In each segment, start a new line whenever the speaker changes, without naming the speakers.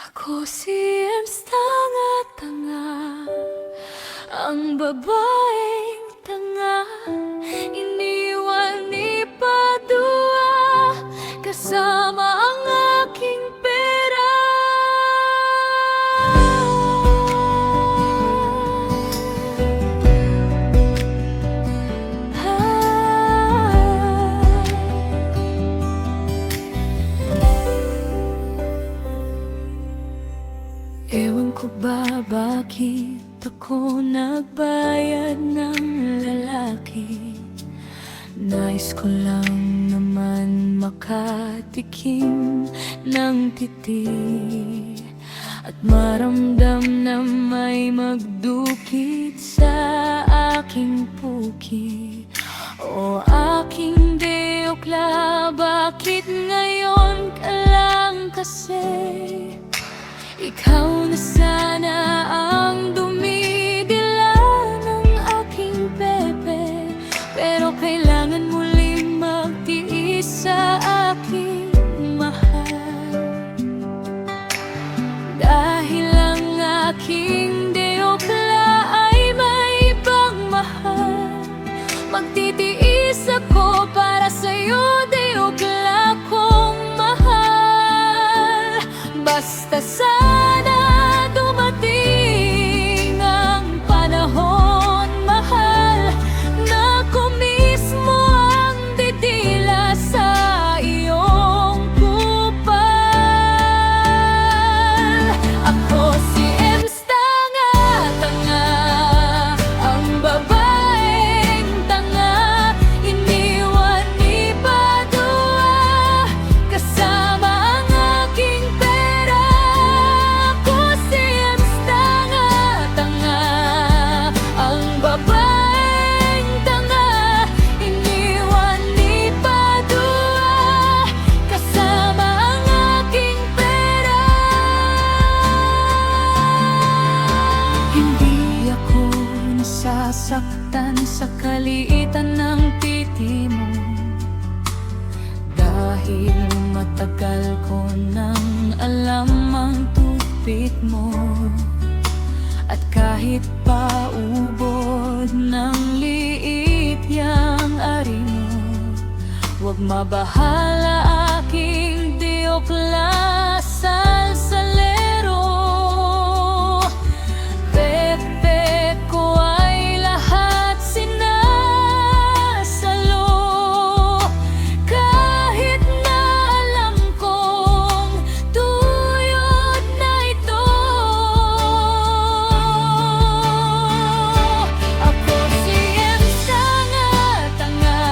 Ako si Ems tanga-tanga, ang babaeng tanga, iniwan ni Padua kasama ang aking pera. Ewan ko ba bakit ako nagbayad ng lalaki. Nais ko lang naman makatikim ng titi at maramdam na may magdukit sa aking puki. O aking deokla, bakit ngayon ka lang kasi? Ikaw na sana ang dumidila ng aking bebe, pero kailangan muling magtiis sa aking mahal. Dahil ang aking deokla ay may ibang mahal, magtitiis ako para sa'yo, deokla kong mahal. Basta sana dumating ang panahon, mahal, na ko mismo ang didila sa iyong kupal. Ako si Ems tanga-tanga, ang babaeng tanga, iniwan ni Padua kasama ang aking pera. Ako si Ems tanga-tanga, ang babaeng tanga, iniwan ni Padua kasama ang aking pera. Hindi ako nasasaktan sa kaliitan ng titi mo, dahil matagal ko nang alam ang tupit mo. At kahit pa ubod ng liit yang ari mo, huwag mabahala aking deokla salsalero. Pepe ko ay lahat sinasalo, kahit na alam kong tuyod na ito. Ako si Ems tanga-tanga,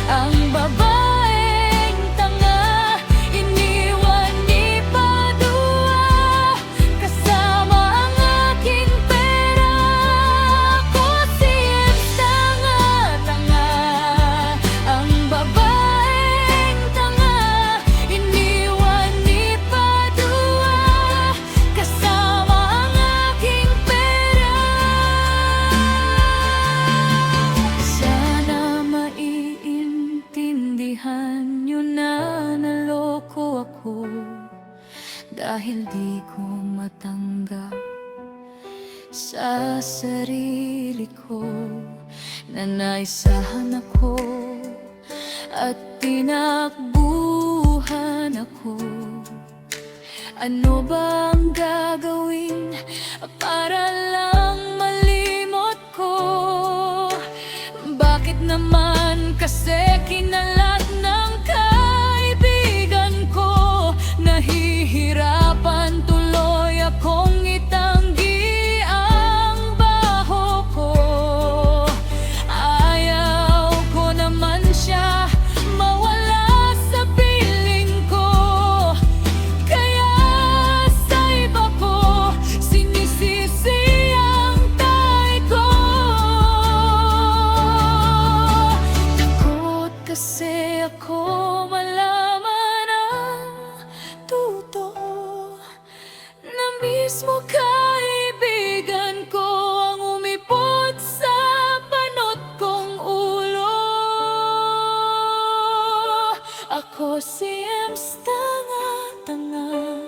ang babaeng tanga, iniwan ni Padua kasama ang aking pera. Ako si Ems tanga-tanga, ang babaeng tanga, iniwan ni Padua kasama ang aking pera. Sana maiintindihan nyo na naloko ako, dahil di ko matanggap sa sarili ko na naisahan ako at tinakbuhan ako. Ano ba ang gagawin para lang malimot ko? Bakit naman kasi kinalat ng kaibigan ko? Nahihirapan tuloy akong itanggi ang baho ko. Ayaw ko naman siya mawala sa piling ko, kaya sa iba ko sinisisi ang tay ko. Takot kasi ako malaman ang totoo, na mismo kaibigan ko ang umipot sa panot kong ulo. Ako si Ems tanga-tanga,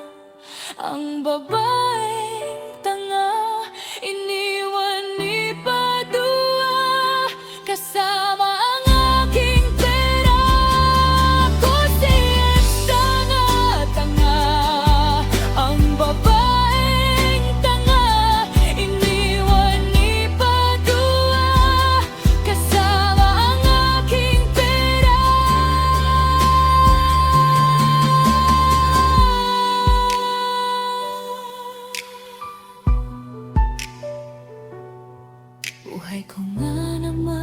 naman.